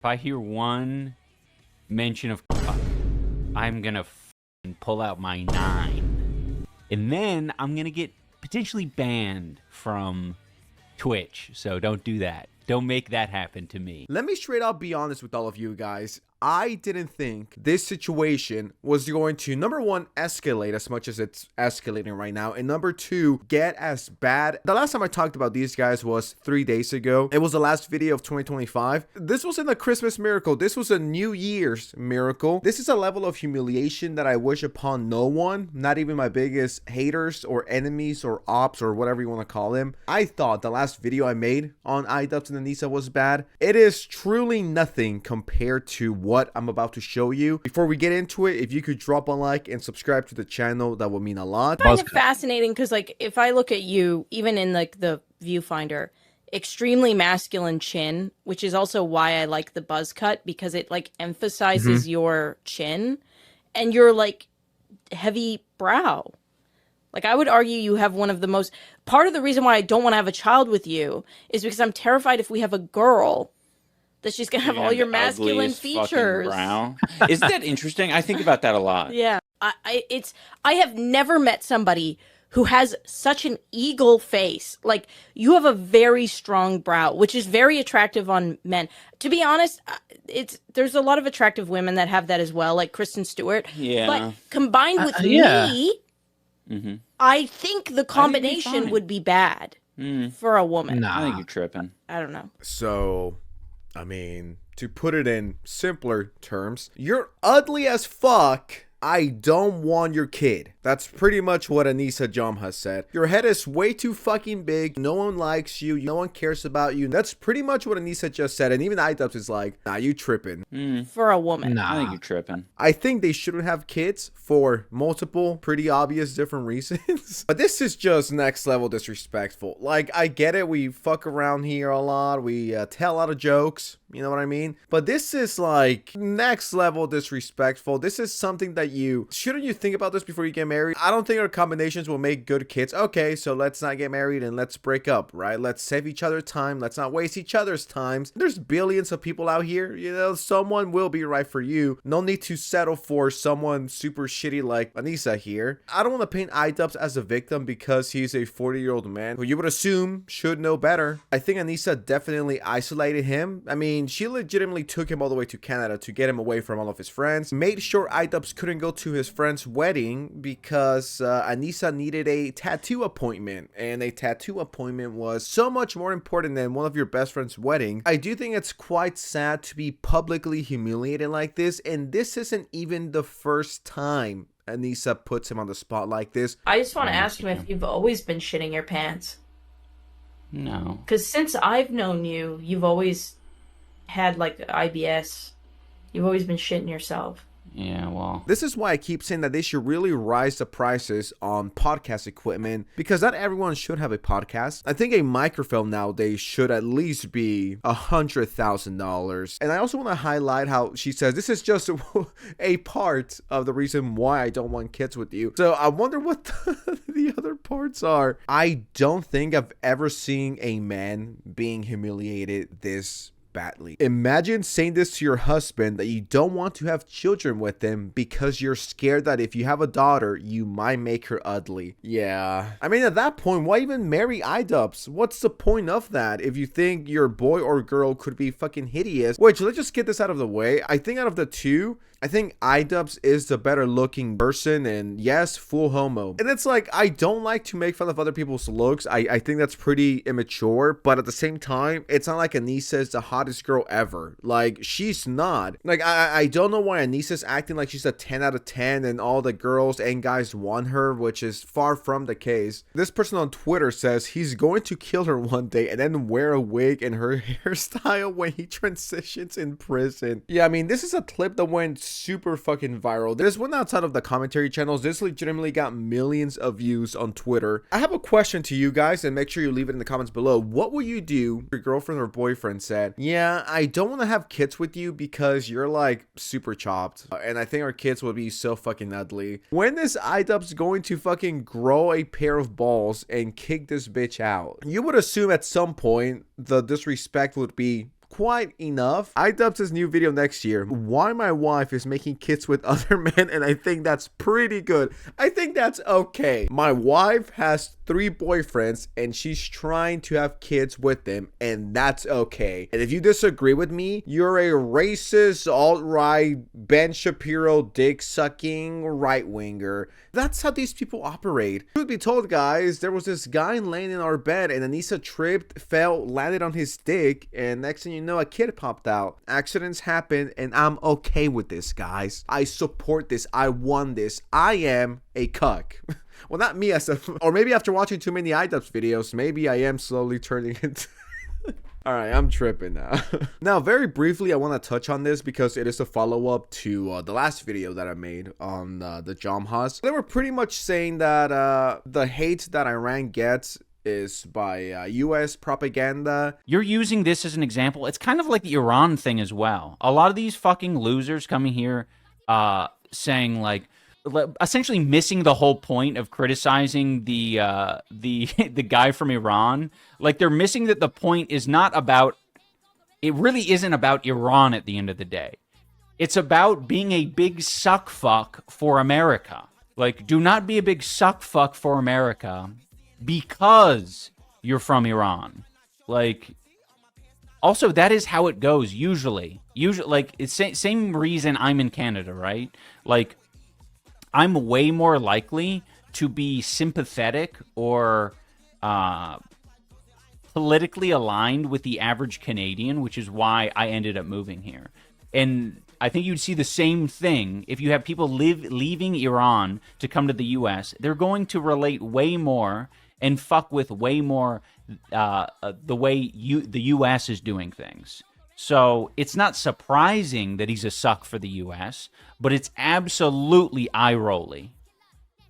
If I hear one mention of fuck, I'm gonna pull out my 9. And then I'm gonna get potentially banned from Twitch. So don't do that. Don't make that happen to me. Let me straight up be honest with all of you guys. I didn't think this situation was going to, number one, escalate as much as it's escalating right now, and number two, get as bad. The last time I talked about these guys was 3 days ago. It was the last video of 2025. This wasn't a Christmas miracle. This was a New Year's miracle. This is a level of humiliation that I wish upon no one, not even my biggest haters or enemies or ops or whatever you want to call them. I thought the last video I made on idubbbz and anisa was bad. It is truly nothing compared to what I'm about to show you. Before we get into it, if you could drop a like and subscribe to the channel, that would mean a lot. I find it fascinating because, like, if I look at you, even in like the viewfinder, extremely masculine chin, which is also why I like the buzz cut, because it like emphasizes your chin, and your like heavy brow. Like, I would argue you have one of the most, part of the reason why I don't want to have a child with you is because I'm terrified if we have a girl that she's gonna have all your masculine features. Brow. Isn't that interesting? I think about that a lot. Yeah, I have never met somebody who has such an eagle face. Like, you have a very strong brow, which is very attractive on men. To be honest, there's a lot of attractive women that have that as well, like Kristen Stewart. Yeah. But combined with me, I think the combination would be bad for a woman. I think you're tripping. I don't know. So, I mean, to put it in simpler terms, you're ugly as fuck. I don't want your kid. That's pretty much what Anisa Jomha said. Your head is way too fucking big. No one likes you. No one cares about you. That's pretty much what Anisa just said. And even idubbbz is like, nah, you tripping. For a woman. I think you're tripping. I think they shouldn't have kids for multiple, pretty obvious different reasons. But this is just next level disrespectful. Like, I get it. We fuck around here a lot. We tell a lot of jokes. You know what I mean? But this is like next level disrespectful. This is something that shouldn't you think about this before you get married? I don't think our combinations will make good kids. Okay, so let's not get married and let's break up, right? Let's save each other time. Let's not waste each other's times. There's billions of people out here. You know, someone will be right for you. No need to settle for someone super shitty like Anisa here. I don't want to paint idubbbz as a victim because he's a 40-year-old man who you would assume should know better. I think Anisa definitely isolated him. I mean, she legitimately took him all the way to Canada to get him away from all of his friends. Made sure idubbbz couldn't go to his friend's wedding because Anisa needed a tattoo appointment, and a tattoo appointment was so much more important than one of your best friend's wedding. I do think it's quite sad to be publicly humiliated like this, and this isn't even the first time Anisa puts him on the spot like this. I just want to ask him if you've always been shitting your pants. No. Because since I've known you, you've always had like IBS. You've always been shitting yourself. Yeah, well, this is why I keep saying that they should really rise the prices on podcast equipment, because not everyone should have a podcast. I think a microphone nowadays should at least be $100,000. And I also want to highlight how she says this is just a part of the reason why I don't want kids with you. So I wonder what the other parts are. I don't think I've ever seen a man being humiliated this badly. Imagine saying this to your husband that you don't want to have children with him because you're scared that if you have a daughter, you might make her ugly. Yeah. I mean, at that point, why even marry idubbbz? What's the point of that if you think your boy or girl could be fucking hideous? Which, let's just get this out of the way. I think out of the two, I think idubbbz is the better looking person, and yes, full homo. And it's like, I don't like to make fun of other people's looks. I think that's pretty immature, but at the same time, it's not like Anisa is the hottest girl ever. Like, she's not. Like, I don't know why Anisa's acting like she's a 10 out of 10 and all the girls and guys want her, which is far from the case. This person on Twitter says he's going to kill her one day and then wear a wig and her hairstyle when he transitions in prison. Yeah, I mean, this is a clip that went super fucking viral. There's one outside of the commentary channels. This legitimately got millions of views on Twitter. I have a question to you guys, and make sure you leave it in the comments below. What will you do if your girlfriend or boyfriend said, yeah, I don't want to have kids with you because you're like super chopped and I think our kids will be so fucking ugly? When is idubbbz going to fucking grow a pair of balls and kick this bitch out? You would assume at some point the disrespect would be quite enough. idubbbz' new video next year, why my wife is making kids with other men, and I think that's pretty good. I think that's okay. My wife has 3 boyfriends and she's trying to have kids with them, and that's okay. And if you disagree with me, you're a racist, alt-right, Ben Shapiro, dick-sucking right-winger. That's how these people operate. Truth be told, guys, there was this guy laying in our bed and Anisa tripped, fell, landed on his dick, and next thing you know, a kid popped out. Accidents happen, and I'm okay with this, guys. I support this. I want this. I am a cuck. Well, not me as a... Or maybe after watching too many idubbbz videos, maybe I am slowly turning into... Alright, I'm tripping now. Now, very briefly, I want to touch on this because it is a follow-up to the last video that I made on the jomhas. They were pretty much saying that the hate that Iran gets is by US propaganda. You're using this as an example. It's kind of like the Iran thing as well. A lot of these fucking losers coming here saying like, essentially missing the whole point of criticizing the the guy from Iran. Like, they're missing that the point is not about, it really isn't about Iran at the end of the day. It's about being a big suck fuck for America. Like, do not be a big suck fuck for America because you're from Iran. Like, also, that is how it goes usually. Like, it's same reason I'm in Canada, right? Like, I'm way more likely to be sympathetic or politically aligned with the average Canadian, which is why I ended up moving here. And I think you'd see the same thing if you have people leaving Iran to come to the U.S. They're going to relate way more and fuck with way more the way the U.S. is doing things. So it's not surprising that he's a suck for the U.S., but it's absolutely eye-rolly.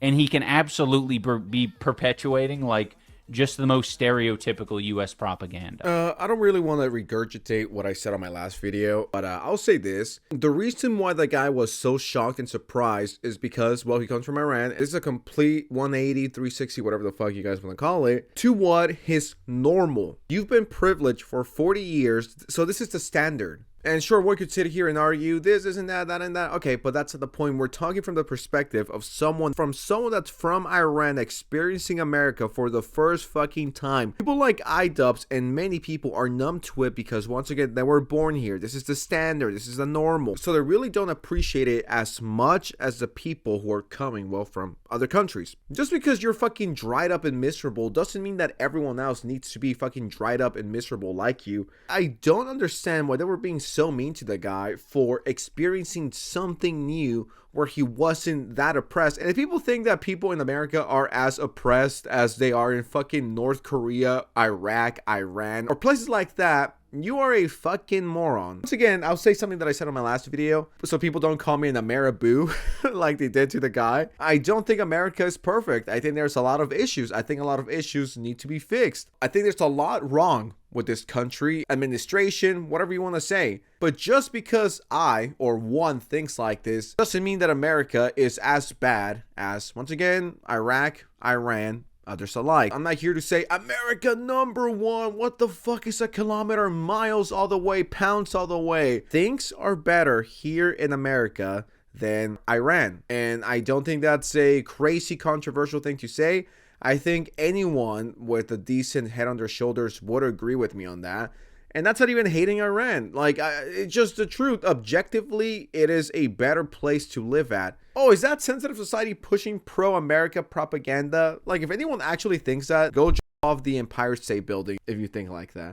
And he can absolutely be perpetuating, like, just the most stereotypical U.S. propaganda. I don't really want to regurgitate what I said on my last video, but I'll say this. The reason why the guy was so shocked and surprised is because, well, he comes from Iran. This is a complete 180, 360, whatever the fuck you guys want to call it, to what his normal. You've been privileged for 40 years, so this is the standard. And sure, one could sit here and argue this isn't that, that, and that. Okay, but that's at the point. We're talking from the perspective of someone that's from Iran experiencing America for the first fucking time. People like idubbbz and many people are numb to it because, once again, they were born here. This is the standard. This is the normal. So they really don't appreciate it as much as the people who are coming, well, from other countries. Just because you're fucking dried up and miserable doesn't mean that everyone else needs to be fucking dried up and miserable like you. I don't understand why they were being so mean to the guy for experiencing something new where he wasn't that oppressed. And if people think that people in America are as oppressed as they are in fucking North Korea, Iraq, Iran, or places like that, you are a fucking moron. Once again, I'll say something that I said on my last video, so people don't call me an Ameriboo like they did to the guy. I don't think America is perfect. I think there's a lot of issues. I think a lot of issues need to be fixed. I think there's a lot wrong with this country, administration, whatever you want to say. But just because I, or one, thinks like this, doesn't mean that America is as bad as, once again, Iraq, Iran, others alike. I'm not here to say America #1. What the fuck is a kilometer? Miles all the way, pounds all the way. Things are better here in America than Iran. And I don't think that's a crazy controversial thing to say. I think anyone with a decent head on their shoulders would agree with me on that. And that's not even hating Iran. Like, it's just the truth. Objectively, it is a better place to live at. Oh, is that sensitive society pushing pro-America propaganda? Like, if anyone actually thinks that, go off the Empire State Building if you think like that.